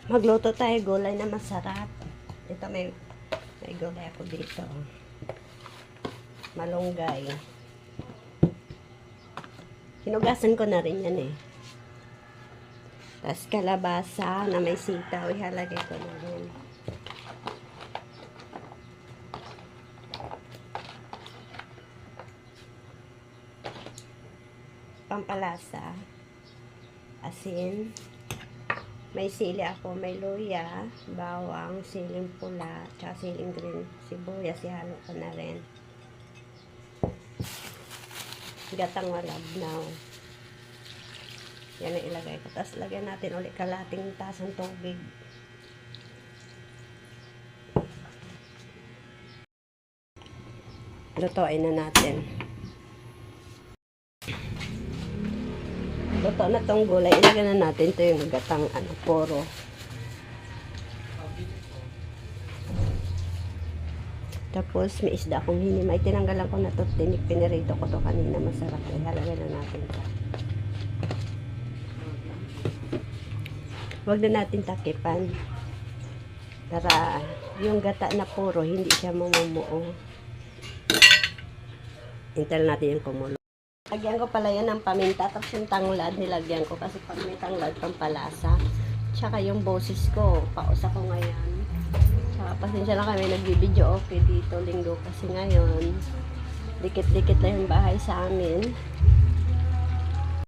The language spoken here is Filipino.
Magluto tayo gulay na masarap. Ito may gulay ako dito. Malunggay. Hinugasan ko na rin yan eh. Tapos kalabasa na may sitaw. Ihalagay ko na rin. Pampalasa. Asin. May sili ako, may luya, bawang, siling pula, tsaka siling green, sibuyas, ihalo ko na rin. Gatang malabnaw. Yan ang ilagay ko. Tapos lagyan natin ulit kalating tasang tubig. Lutuin na natin. Luto na tong gulay. Ilagay na natin ito yung gatang poro. Tapos may isda akong hinimay. Tinanggalan ko na ito. Pinirito ko to kanina. Masarap. Ihalagay na natin ito. Huwag na natin takipan. Para yung gata na puro hindi siya mamumuo. Hintayin natin yung kumulo. Lagyan ko pala yan ng paminta, tapos yung tanglad nilagyan ko kasi pag may tanglad pampalasa. Tsaka yung boses ko, pausa ko ngayon. Tsaka pasensya lang kami nagbibideo okay dito linggo kasi ngayon dikit-dikit lang yung bahay sa amin.